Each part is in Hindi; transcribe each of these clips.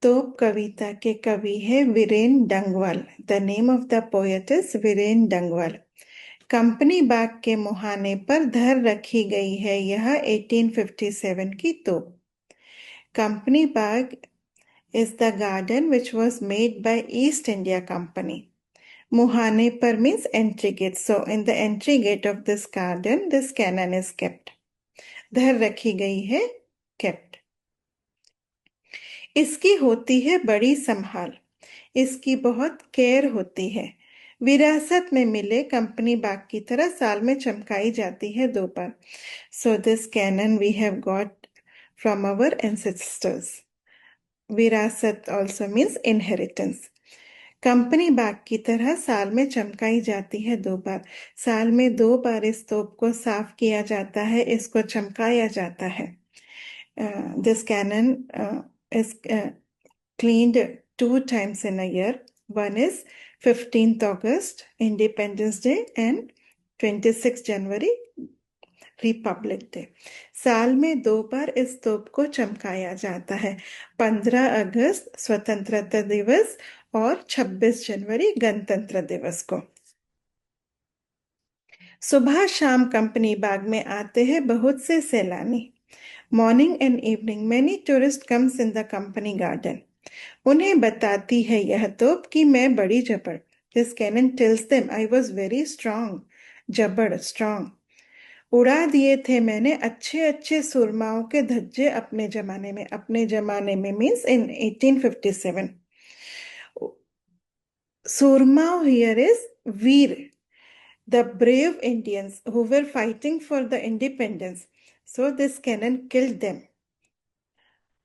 तोप कविता के कवि है Viren Dangwal. The name of the poet is Viren Dangwal. Company Bagh के मुहाने पर धर रखी गई है यह 1857 की तोप। Company Bagh is the garden which was made by East India Company. Muhane par means entry gate. So in the entry gate of this garden, this cannon is kept. धर रखी गई है, kept. इसकी होती है बड़ी संभाल, इसकी बहुत केयर होती है। विरासत में मिले कंपनी बाग की तरह साल में चमकाई जाती है 2 बार। So this cannon we have got from our ancestors. विरासत also means inheritance. कंपनी बाग की तरह साल में चमकाई जाती है 2 बार। साल में 2 बार इस तोप को साफ किया जाता है, इसको चमकाया जाता है। This cannon is cleaned 2 times in a year. One is 15th August, Independence Day, and 26 January, Republic day. साल में 2 बार इस तोप को चमकाया जाता है, 15 अगस्त स्वतंत्रता दिवस और 26 जनवरी गणतंत्र दिवस को। सुबह शाम कंपनी बाग में आते हैं बहुत से सैलानी। Morning and evening many tourist comes in the company garden. उन्हें बताती है यह तोप कि मैं बड़ी जबड़। This cannon tells them I was very strong. जबड़, स्ट्रांग। उड़ा दिए थे मैंने अच्छे अच्छे सुरमाओं के धज्जे अपने जमाने में मीन्स इन 1857। सुरमाओ हियर इज वीर, the brave Indians who were fighting for the independence. So this cannon killed them.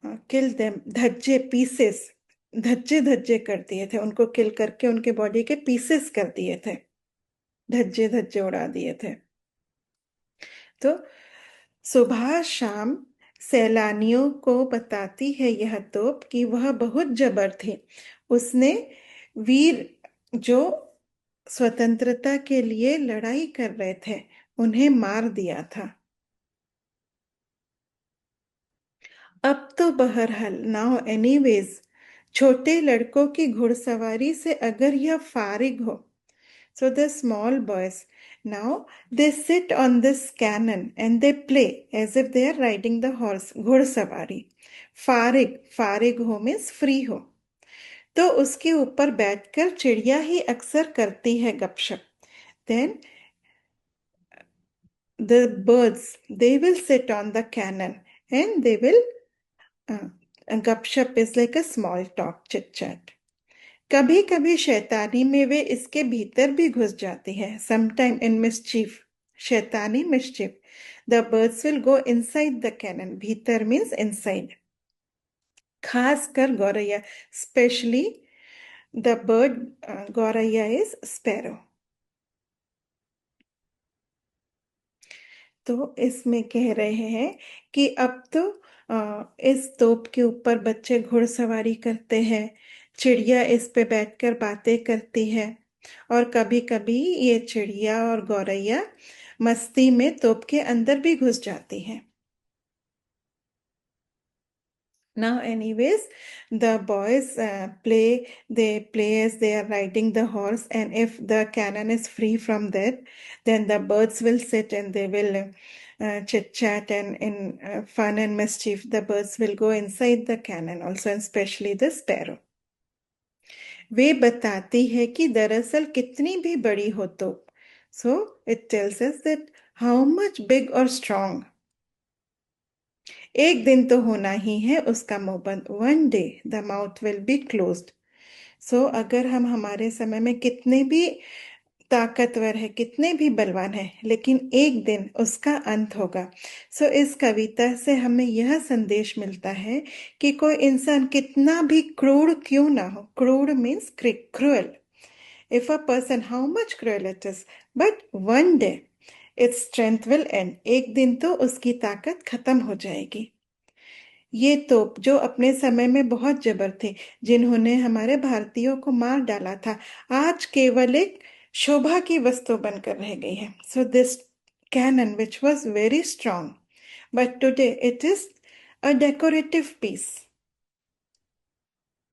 धज्जे, पीसेस, धज्जे कर दिए थे उनको, किल करके उनके बॉडी के पीसेस कर दिए थे, धज्जे उड़ा दिए थे। तो सुबह शाम सैलानियों को बताती है यह तोप कि वह बहुत जबर थी। उसने वीर जो स्वतंत्रता के लिए लड़ाई कर रहे थे उन्हें मार दिया था। अब तो बहरहाल, नाउ एनीवेज, छोटे लड़कों की घुड़सवारी से अगर यह फारिग हो। So the small boys now they sit on this cannon and they play as if they are riding the horse, घुड़सवारी। फारिग हो means free हो, तो उसके ऊपर बैठकर चिड़िया ही अक्सर करती है गपशप। Then the birds they will sit on the cannon and they will गपशप is like a small talk, chit chat. कभी कभी शैतानी में वे इसके भीतर भी घुस जाती है। Sometime in mischief, शैतानी, mischief. The birds will go inside the cannon. भीतर means inside. खासकर गौरैया, especially the bird गौरैया is sparrow. तो इसमें कह रहे हैं कि अब तो इस तोप के ऊपर बच्चे घुड़सवारी करते हैं, चिड़िया इस पे बैठकर बातें करती है, और कभी कभी ये चिड़िया और गौरैया मस्ती में तोप के अंदर भी घुस जाती हैं। Now, anyways, the boys they play as they are riding the horse, and if the cannon is free from that, then the birds will sit and they will chit chat, and in fun and mischief, the birds will go inside the cannon also, and especially the sparrow. वे बताती है कि दरअसल कितनी भी बड़ी हो तो, so it tells us that how much big or strong. एक दिन तो होना ही है उसका मुंह बंद। One day the mouth will be closed. So अगर हम हमारे समय में कितने भी ताकतवर है, कितने भी बलवान है, लेकिन एक दिन उसका अंत होगा। सो इस कविता से हमें यह संदेश मिलता है कि कोई इंसान कितना भी क्रूर क्यों ना हो, क्रूर means cruel, if a person how much cruel it is, but one day its strength will and, एक दिन तो उसकी ताकत खत्म हो जाएगी। ये तोप जो अपने समय में बहुत जबर थे, जिन्होंने हमारे भारतीयों को मार डाला था, आज केवल एक शोभा की वस्तु बनकर रह गई है। So this cannon which was very strong, but today it is a decorative piece.